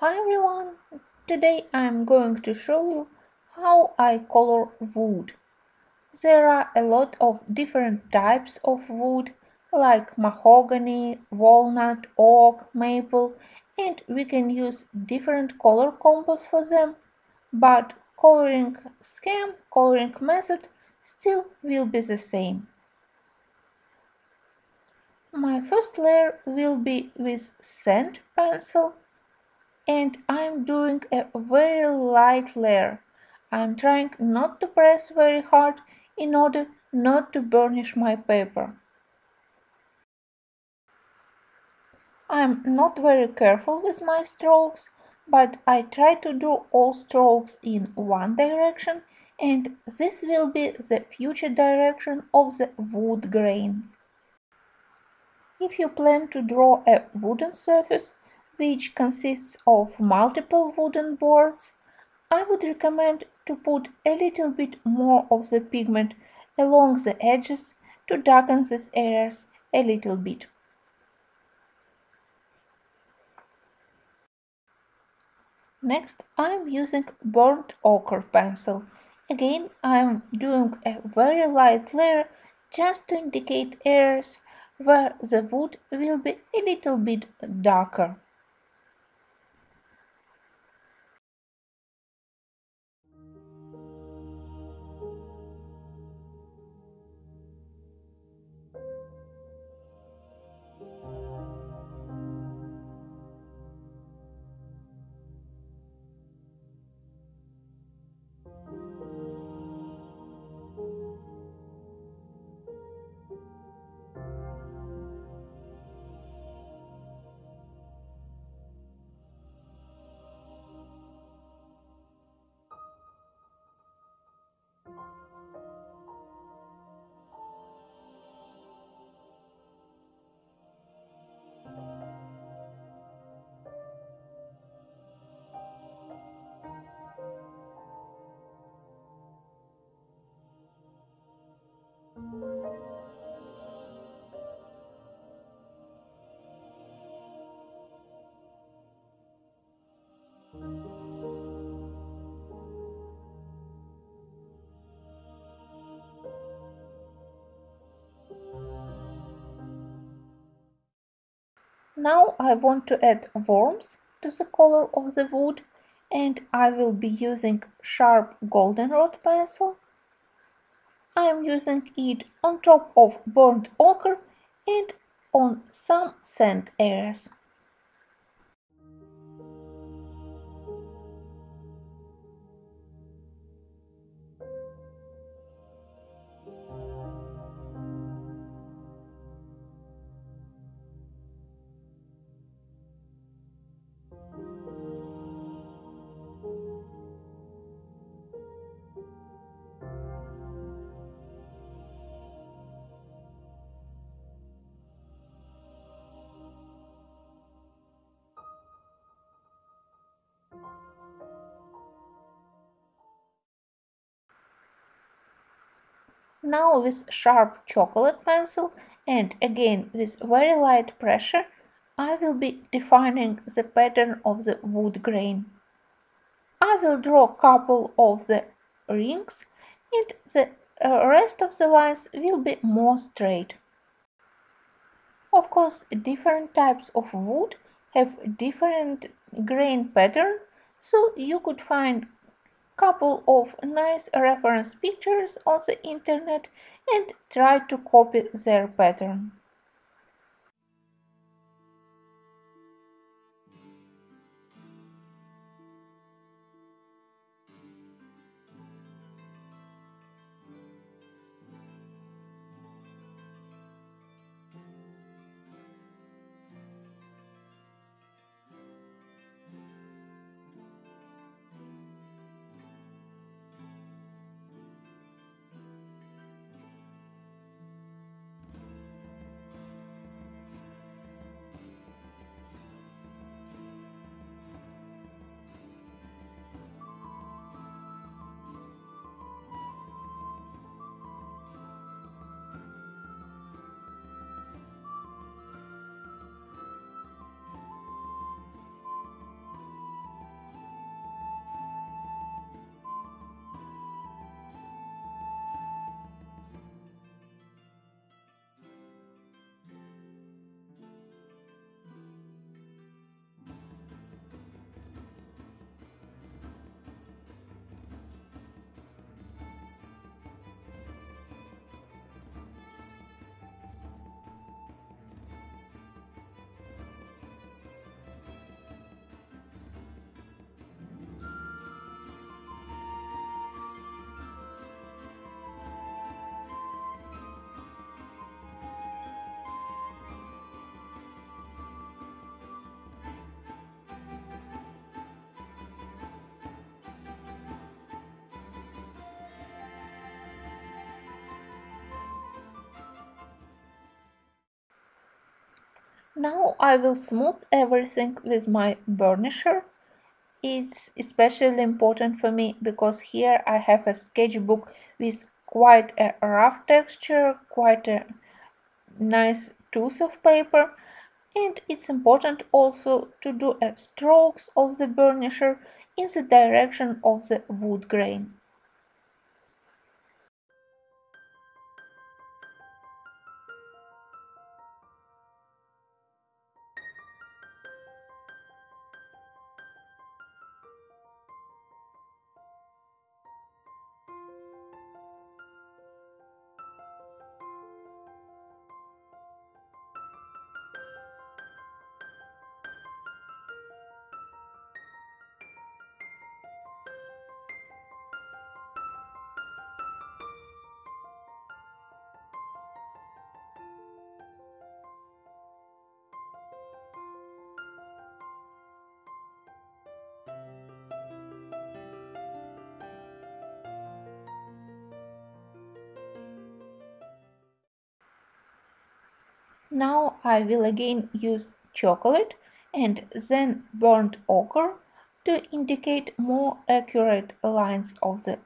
Hi everyone! Today I'm going to show you how I color wood. There are a lot of different types of wood like mahogany, walnut, oak, maple, and we can use different color combos for them, but coloring method still will be the same. My first layer will be with sand pencil and I'm doing a very light layer. I'm trying not to press very hard in order not to burnish my paper. I'm not very careful with my strokes, but I try to do all strokes in one direction, and this will be the future direction of the wood grain. If you plan to draw a wooden surface which consists of multiple wooden boards, I would recommend to put a little bit more of the pigment along the edges to darken these areas a little bit. Next, I'm using burnt ochre pencil. Again, I'm doing a very light layer just to indicate areas where the wood will be a little bit darker. Now I want to add warmth to the color of the wood, and I will be using sharp goldenrod pencil. I am using it on top of burnt ochre and on some sand areas. Now with sharp chocolate pencil and again with very light pressure, I will be defining the pattern of the wood grain. I will draw a couple of the rings and the rest of the lines will be more straight. Of course, different types of wood have different grain pattern, so you could find couple of nice reference pictures on the internet and try to copy their pattern. Now I will smooth everything with my burnisher. It's especially important for me because here I have a sketchbook with quite a rough texture, quite a nice tooth of paper, and it's important also to do a strokes of the burnisher in the direction of the wood grain. Now I will again use chocolate and then burnt ochre to indicate more accurate lines of the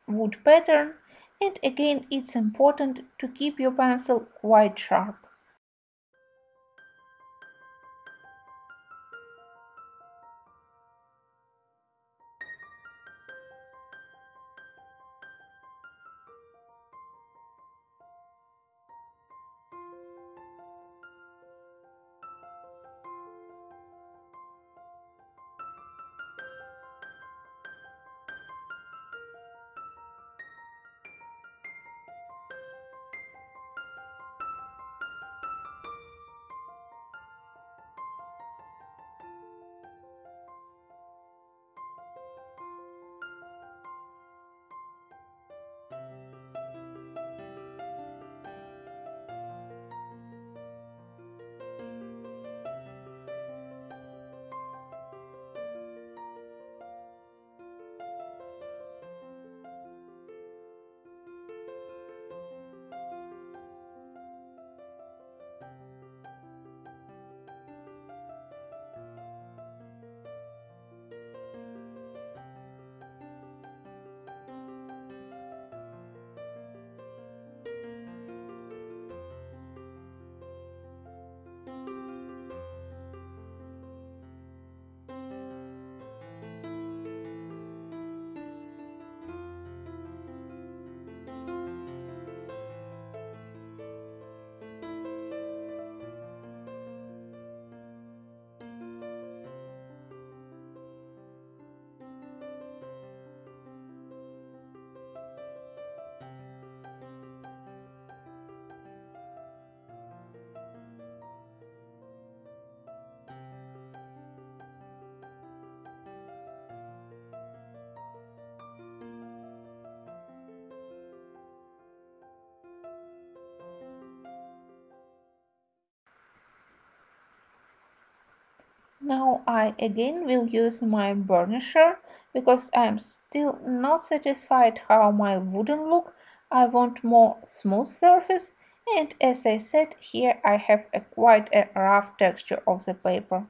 wood pattern, and again it's important to keep your pencil quite sharp. Now I again will use my burnisher because I am still not satisfied how my wooden look. I want more smooth surface, and as I said here I have a quite a rough texture of the paper.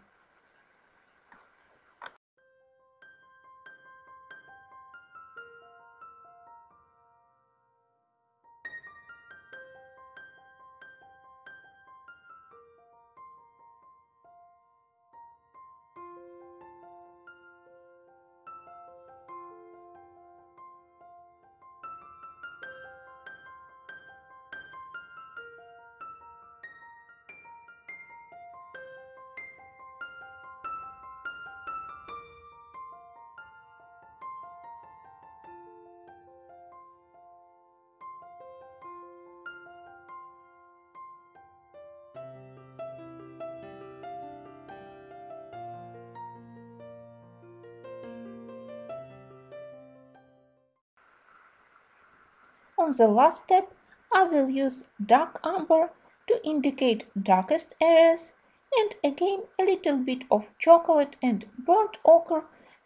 On the last step, I will use dark umber to indicate darkest areas, and again a little bit of chocolate and burnt ochre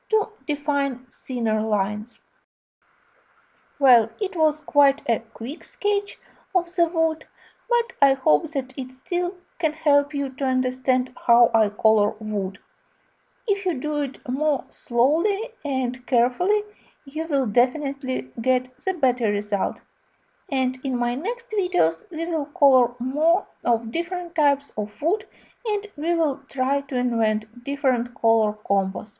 to define thinner lines. Well, it was quite a quick sketch of the wood, but I hope that it still can help you to understand how I color wood. If you do it more slowly and carefully, you will definitely get the better result. And in my next videos, we will color more of different types of wood and we will try to invent different color combos.